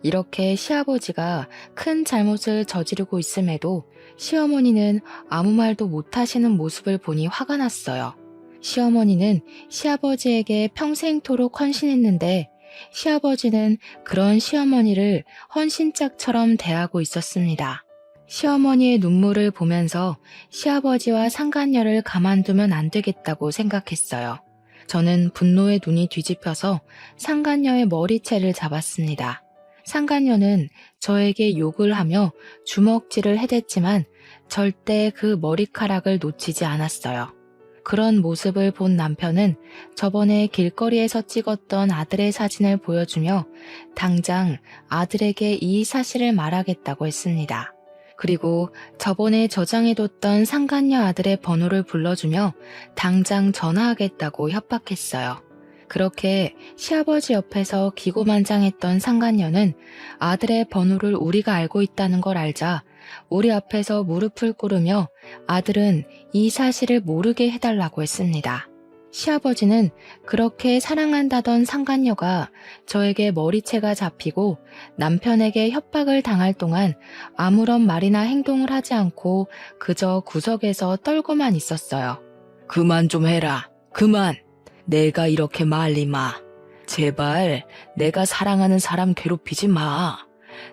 이렇게 시아버지가 큰 잘못을 저지르고 있음에도 시어머니는 아무 말도 못하시는 모습을 보니 화가 났어요. 시어머니는 시아버지에게 평생토록 헌신했는데 시아버지는 그런 시어머니를 헌신짝처럼 대하고 있었습니다. 시어머니의 눈물을 보면서 시아버지와 상간녀를 가만두면 안 되겠다고 생각했어요. 저는 분노에 눈이 뒤집혀서 상간녀의 머리채를 잡았습니다. 상간녀는 저에게 욕을 하며 주먹질을 해댔지만 절대 그 머리카락을 놓치지 않았어요. 그런 모습을 본 남편은 저번에 길거리에서 찍었던 아들의 사진을 보여주며 당장 아들에게 이 사실을 말하겠다고 했습니다. 그리고 저번에 저장해뒀던 상간녀 아들의 번호를 불러주며 당장 전화하겠다고 협박했어요. 그렇게 시아버지 옆에서 기고만장했던 상간녀는 아들의 번호를 우리가 알고 있다는 걸 알자 우리 앞에서 무릎을 꿇으며 아들은 이 사실을 모르게 해달라고 했습니다. 시아버지는 그렇게 사랑한다던 상간녀가 저에게 머리채가 잡히고 남편에게 협박을 당할 동안 아무런 말이나 행동을 하지 않고 그저 구석에서 떨고만 있었어요. 그만 좀 해라. 그만. 내가 이렇게 말리 마. 제발 내가 사랑하는 사람 괴롭히지 마.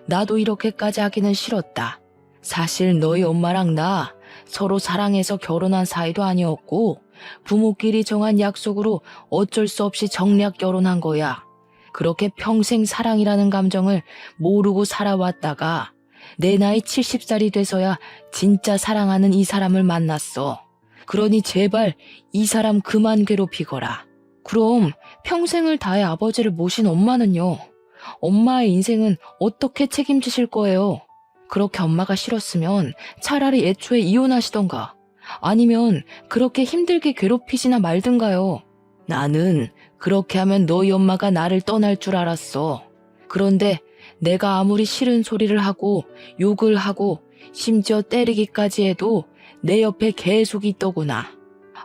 나도 이렇게까지 하기는 싫었다. 사실 너희 엄마랑 나 서로 사랑해서 결혼한 사이도 아니었고 부모끼리 정한 약속으로 어쩔 수 없이 정략 결혼한 거야. 그렇게 평생 사랑이라는 감정을 모르고 살아왔다가 내 나이 70살이 돼서야 진짜 사랑하는 이 사람을 만났어. 그러니 제발 이 사람 그만 괴롭히거라. 그럼 평생을 다해 아버지를 모신 엄마는요? 엄마의 인생은 어떻게 책임지실 거예요? 그렇게 엄마가 싫었으면 차라리 애초에 이혼하시던가 아니면 그렇게 힘들게 괴롭히시나 말든가요. 나는 그렇게 하면 너희 엄마가 나를 떠날 줄 알았어. 그런데 내가 아무리 싫은 소리를 하고 욕을 하고 심지어 때리기까지 해도 내 옆에 계속 있더구나.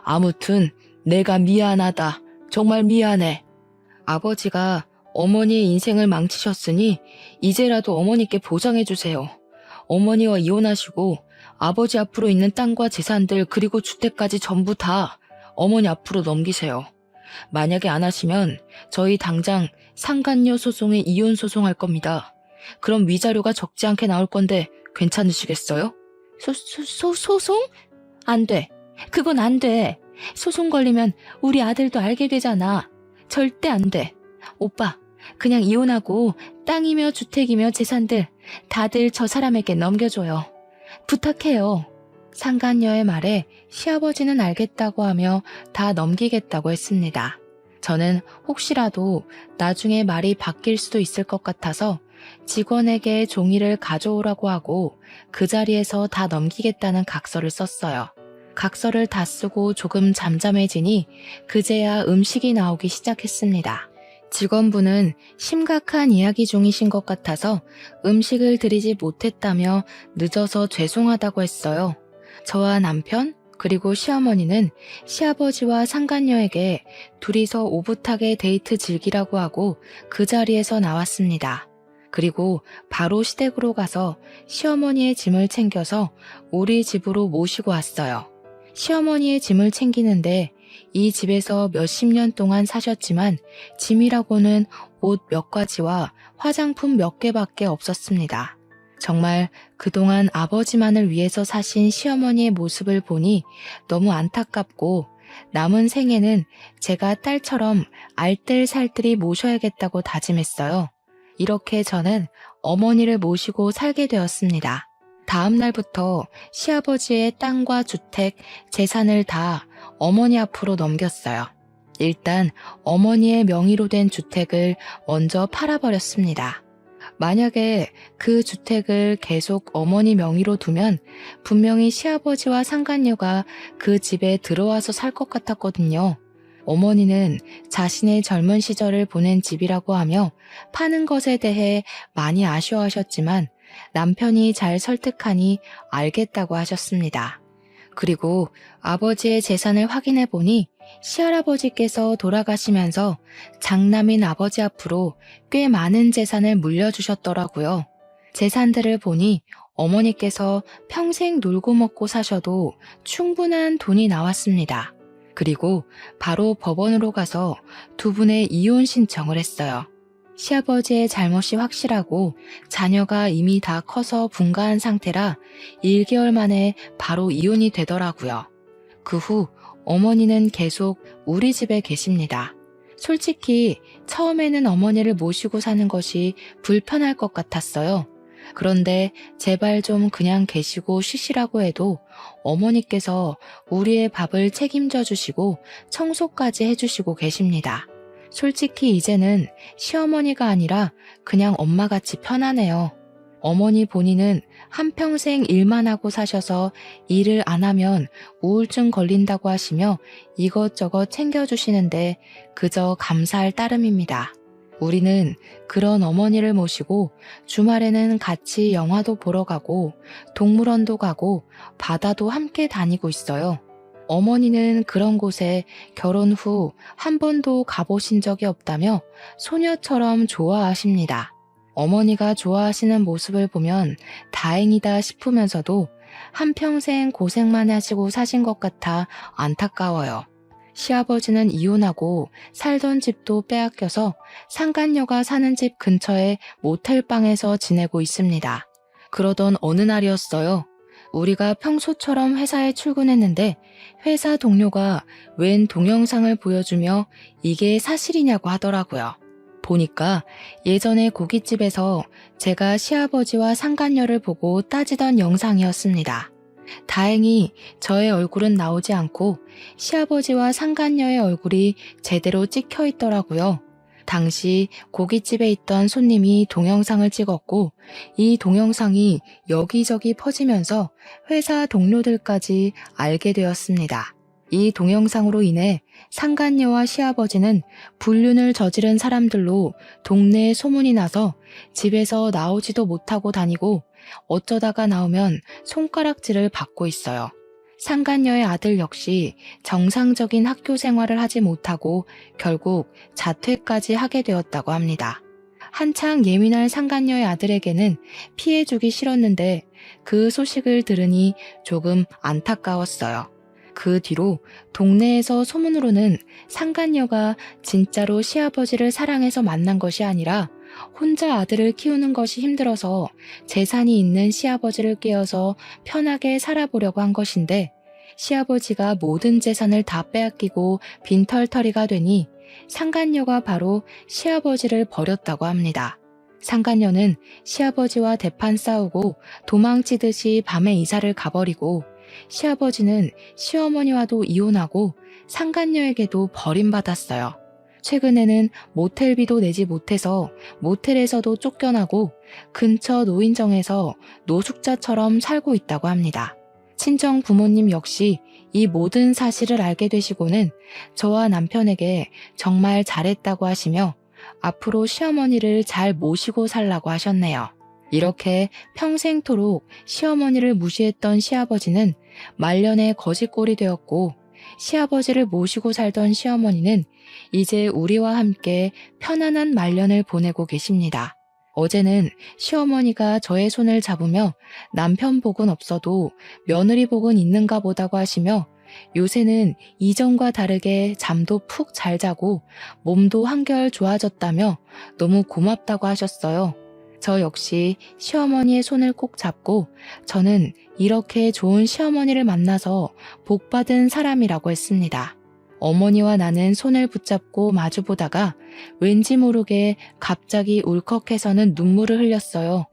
아무튼 내가 미안하다. 정말 미안해. 아버지가 어머니의 인생을 망치셨으니 이제라도 어머니께 보상해주세요. 어머니와 이혼하시고 아버지 앞으로 있는 땅과 재산들 그리고 주택까지 전부 다 어머니 앞으로 넘기세요. 만약에 안 하시면 저희 당장 상간녀 소송에 이혼 소송할 겁니다. 그럼 위자료가 적지 않게 나올 건데 괜찮으시겠어요? 소송? 안 돼. 그건 안 돼. 소송 걸리면 우리 아들도 알게 되잖아. 절대 안 돼. 오빠, 그냥 이혼하고 땅이며 주택이며 재산들 다들 저 사람에게 넘겨줘요. 부탁해요. 상간녀의 말에 시아버지는 알겠다고 하며 다 넘기겠다고 했습니다. 저는 혹시라도 나중에 말이 바뀔 수도 있을 것 같아서 직원에게 종이를 가져오라고 하고 그 자리에서 다 넘기겠다는 각서를 썼어요. 각서를 다 쓰고 조금 잠잠해지니 그제야 음식이 나오기 시작했습니다. 직원분은 심각한 이야기 중이신 것 같아서 음식을 드리지 못했다며 늦어서 죄송하다고 했어요. 저와 남편 그리고 시어머니는 시아버지와 상간녀에게 둘이서 오붓하게 데이트 즐기라고 하고 그 자리에서 나왔습니다. 그리고 바로 시댁으로 가서 시어머니의 짐을 챙겨서 우리 집으로 모시고 왔어요. 시어머니의 짐을 챙기는데 이 집에서 몇십 년 동안 사셨지만 짐이라고는 옷 몇 가지와 화장품 몇 개밖에 없었습니다. 정말 그동안 아버지만을 위해서 사신 시어머니의 모습을 보니 너무 안타깝고 남은 생에는 제가 딸처럼 알뜰살뜰히 모셔야겠다고 다짐했어요. 이렇게 저는 어머니를 모시고 살게 되었습니다. 다음 날부터 시아버지의 땅과 주택, 재산을 다 어머니 앞으로 넘겼어요. 일단 어머니의 명의로 된 주택을 먼저 팔아버렸습니다. 만약에 그 주택을 계속 어머니 명의로 두면 분명히 시아버지와 상간녀가 그 집에 들어와서 살 것 같았거든요. 어머니는 자신의 젊은 시절을 보낸 집이라고 하며 파는 것에 대해 많이 아쉬워하셨지만 남편이 잘 설득하니 알겠다고 하셨습니다. 그리고 아버지의 재산을 확인해 보니 시할아버지께서 돌아가시면서 장남인 아버지 앞으로 꽤 많은 재산을 물려주셨더라고요. 재산들을 보니 어머니께서 평생 놀고 먹고 사셔도 충분한 돈이 나왔습니다. 그리고 바로 법원으로 가서 두 분의 이혼 신청을 했어요. 시아버지의 잘못이 확실하고 자녀가 이미 다 커서 분가한 상태라 1개월 만에 바로 이혼이 되더라고요. 그 후 어머니는 계속 우리 집에 계십니다. 솔직히 처음에는 어머니를 모시고 사는 것이 불편할 것 같았어요. 그런데 제발 좀 그냥 계시고 쉬시라고 해도 어머니께서 우리의 밥을 책임져 주시고 청소까지 해주시고 계십니다. 솔직히 이제는 시어머니가 아니라 그냥 엄마같이 편하네요. 어머니 본인은 한평생 일만 하고 사셔서 일을 안 하면 우울증 걸린다고 하시며 이것저것 챙겨주시는데 그저 감사할 따름입니다. 우리는 그런 어머니를 모시고 주말에는 같이 영화도 보러 가고 동물원도 가고 바다도 함께 다니고 있어요. 어머니는 그런 곳에 결혼 후 한 번도 가보신 적이 없다며 소녀처럼 좋아하십니다. 어머니가 좋아하시는 모습을 보면 다행이다 싶으면서도 한평생 고생만 하시고 사신 것 같아 안타까워요. 시아버지는 이혼하고 살던 집도 빼앗겨서 상간녀가 사는 집 근처의 모텔방에서 지내고 있습니다. 그러던 어느 날이었어요. 우리가 평소처럼 회사에 출근했는데 회사 동료가 웬 동영상을 보여주며 이게 사실이냐고 하더라고요. 보니까 예전에 고깃집에서 제가 시아버지와 상간녀를 보고 따지던 영상이었습니다. 다행히 저의 얼굴은 나오지 않고 시아버지와 상간녀의 얼굴이 제대로 찍혀 있더라고요. 당시 고깃집에 있던 손님이 동영상을 찍었고 이 동영상이 여기저기 퍼지면서 회사 동료들까지 알게 되었습니다. 이 동영상으로 인해 상간녀와 시아버지는 불륜을 저지른 사람들로 동네에 소문이 나서 집에서 나오지도 못하고 다니고 어쩌다가 나오면 손가락질을 받고 있어요. 상간녀의 아들 역시 정상적인 학교 생활을 하지 못하고 결국 자퇴까지 하게 되었다고 합니다. 한창 예민할 상간녀의 아들에게는 피해주기 싫었는데 그 소식을 들으니 조금 안타까웠어요. 그 뒤로 동네에서 소문으로는 상간녀가 진짜로 시아버지를 사랑해서 만난 것이 아니라 혼자 아들을 키우는 것이 힘들어서 재산이 있는 시아버지를 깨어서 편하게 살아보려고 한 것인데 시아버지가 모든 재산을 다 빼앗기고 빈털터리가 되니 상간녀가 바로 시아버지를 버렸다고 합니다. 상간녀는 시아버지와 대판 싸우고 도망치듯이 밤에 이사를 가버리고 시아버지는 시어머니와도 이혼하고 상간녀에게도 버림받았어요. 최근에는 모텔비도 내지 못해서 모텔에서도 쫓겨나고 근처 노인정에서 노숙자처럼 살고 있다고 합니다. 친정 부모님 역시 이 모든 사실을 알게 되시고는 저와 남편에게 정말 잘했다고 하시며 앞으로 시어머니를 잘 모시고 살라고 하셨네요. 이렇게 평생토록 시어머니를 무시했던 시아버지는 말년에 거지꼴이 되었고 시아버지를 모시고 살던 시어머니는 이제 우리와 함께 편안한 말년을 보내고 계십니다. 어제는 시어머니가 저의 손을 잡으며 남편 복은 없어도 며느리 복은 있는가 보다고 하시며 요새는 이전과 다르게 잠도 푹 잘 자고 몸도 한결 좋아졌다며 너무 고맙다고 하셨어요. 저 역시 시어머니의 손을 꼭 잡고 저는 이렇게 좋은 시어머니를 만나서 복받은 사람이라고 했습니다. 어머니와 나는 손을 붙잡고 마주보다가 왠지 모르게 갑자기 울컥해서는 눈물을 흘렸어요.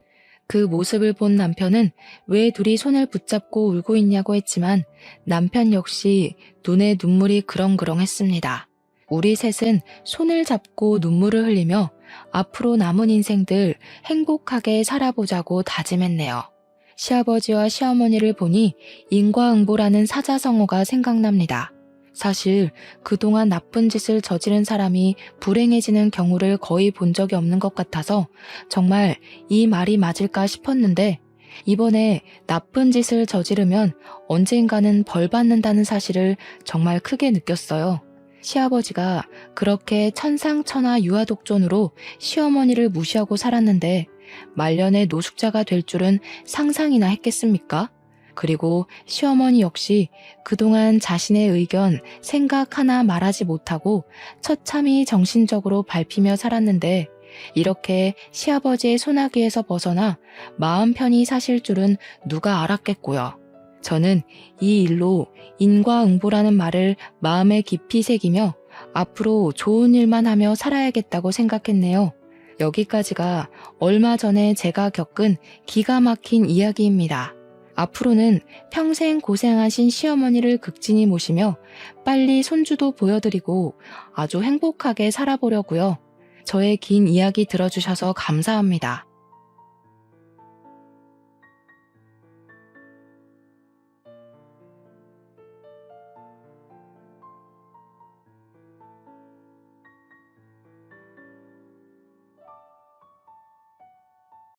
그 모습을 본 남편은 왜 둘이 손을 붙잡고 울고 있냐고 했지만 남편 역시 눈에 눈물이 그렁그렁했습니다. 우리 셋은 손을 잡고 눈물을 흘리며 앞으로 남은 인생들 행복하게 살아보자고 다짐했네요. 시아버지와 시어머니를 보니 인과응보라는 사자성어가 생각납니다. 사실 그동안 나쁜 짓을 저지른 사람이 불행해지는 경우를 거의 본 적이 없는 것 같아서 정말 이 말이 맞을까 싶었는데 이번에 나쁜 짓을 저지르면 언젠가는 벌 받는다는 사실을 정말 크게 느꼈어요. 시아버지가 그렇게 천상천하 유아독존으로 시어머니를 무시하고 살았는데 말년에 노숙자가 될 줄은 상상이나 했겠습니까? 그리고 시어머니 역시 그동안 자신의 의견, 생각 하나 말하지 못하고 처참히 정신적으로 밟히며 살았는데 이렇게 시아버지의 소나기에서 벗어나 마음 편히 사실 줄은 누가 알았겠고요. 저는 이 일로 인과응보라는 말을 마음에 깊이 새기며 앞으로 좋은 일만 하며 살아야겠다고 생각했네요. 여기까지가 얼마 전에 제가 겪은 기가 막힌 이야기입니다. 앞으로는 평생 고생하신 시어머니를 극진히 모시며 빨리 손주도 보여드리고 아주 행복하게 살아보려고요. 저의 긴 이야기 들어주셔서 감사합니다.